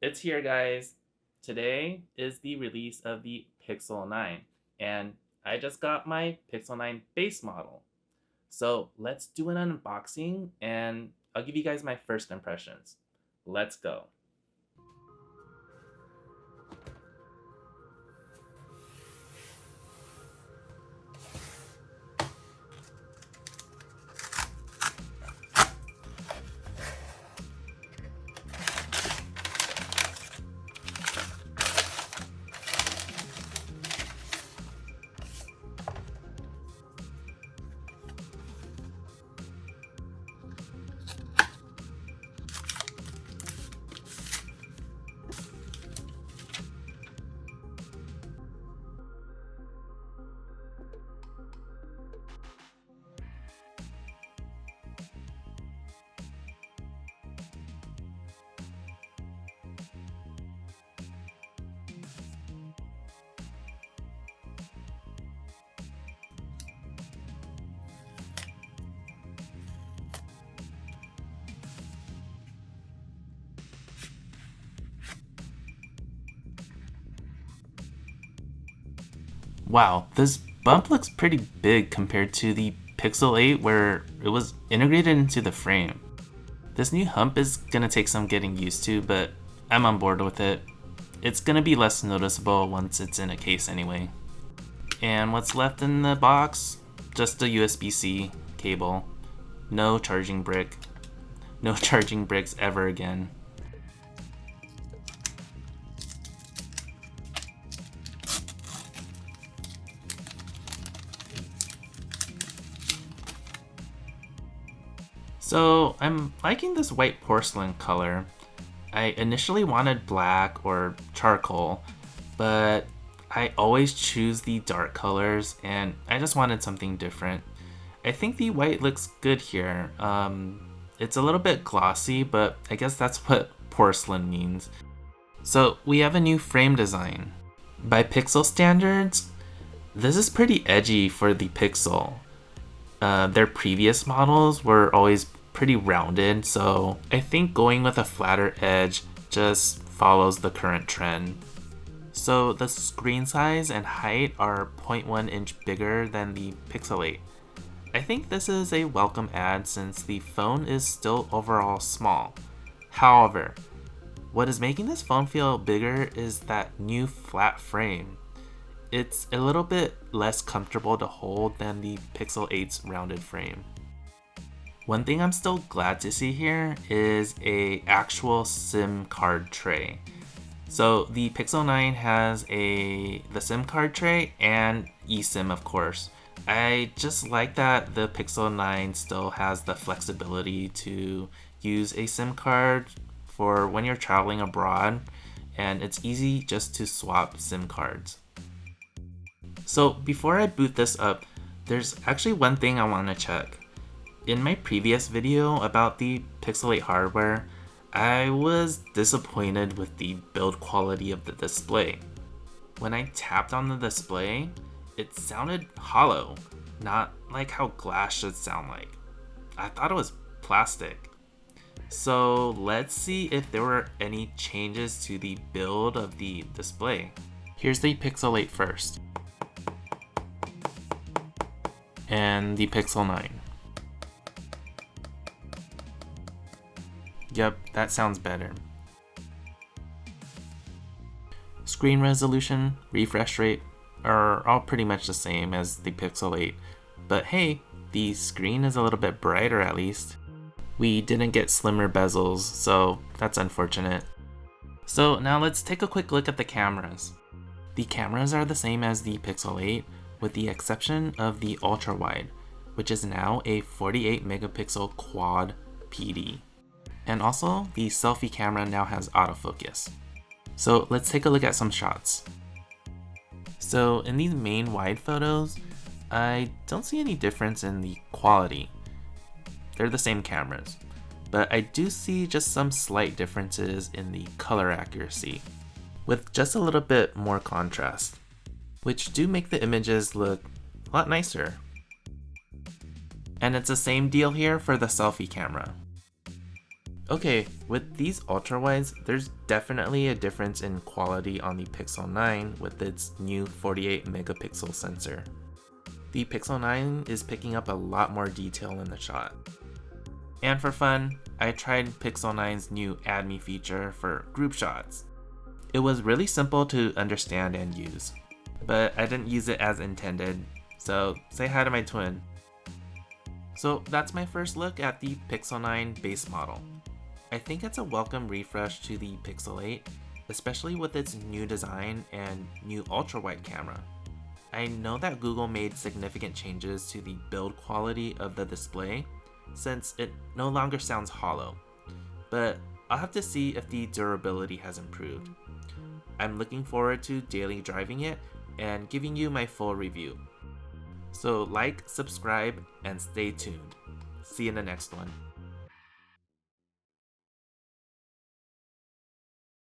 It's here, guys. Today is the release of the Pixel 9, and I just got my Pixel 9 base model. So let's do an unboxing, and I'll give you guys my first impressions. Let's go. Wow, this bump looks pretty big compared to the Pixel 8 where it was integrated into the frame. This new hump is gonna take some getting used to, but I'm on board with it. It's gonna be less noticeable once it's in a case anyway. And what's left in the box? Just a USB-C cable. No charging brick. No charging bricks ever again. So I'm liking this white porcelain color. I initially wanted black or charcoal, but I always choose the dark colors and I just wanted something different. I think the white looks good here. It's a little bit glossy, but I guess that's what porcelain means. So we have a new frame design. By Pixel standards, this is pretty edgy for the Pixel. Their previous models were always pretty rounded, so I think going with a flatter edge just follows the current trend. So the screen size and height are 0.1 inch bigger than the Pixel 8. I think this is a welcome add since the phone is still overall small. However, what is making this phone feel bigger is that new flat frame. It's a little bit less comfortable to hold than the Pixel 8's rounded frame. One thing I'm still glad to see here is a actual SIM card tray. So the Pixel 9 has the SIM card tray and eSIM, of course. I just like that the Pixel 9 still has the flexibility to use a SIM card for when you're traveling abroad, and it's easy just to swap SIM cards. So before I boot this up, there's actually one thing I want to check. In my previous video about the Pixel 8 hardware, I was disappointed with the build quality of the display. When I tapped on the display, it sounded hollow, not like how glass should sound like. I thought it was plastic. So let's see if there were any changes to the build of the display. Here's the Pixel 8 first, and the Pixel 9. Yep, that sounds better. Screen resolution, refresh rate are all pretty much the same as the Pixel 8, but hey, the screen is a little bit brighter at least. We didn't get slimmer bezels, so that's unfortunate. So now let's take a quick look at the cameras. The cameras are the same as the Pixel 8, with the exception of the ultra wide, which is now a 48 megapixel quad PD. And also, the selfie camera now has autofocus. So let's take a look at some shots. So in these main wide photos, I don't see any difference in the quality. They're the same cameras, but I do see just some slight differences in the color accuracy, with just a little bit more contrast, which do make the images look a lot nicer. And it's the same deal here for the selfie camera. Okay, with these ultrawides, there's definitely a difference in quality on the Pixel 9 with its new 48 megapixel sensor. The Pixel 9 is picking up a lot more detail in the shot. And for fun, I tried Pixel 9's new Add Me feature for group shots. It was really simple to understand and use, but I didn't use it as intended, so say hi to my twin. So that's my first look at the Pixel 9 base model. I think it's a welcome refresh to the Pixel 8, especially with its new design and new ultra-wide camera. I know that Google made significant changes to the build quality of the display, since it no longer sounds hollow, but I'll have to see if the durability has improved. I'm looking forward to daily driving it and giving you my full review. So like, subscribe, and stay tuned. See you in the next one.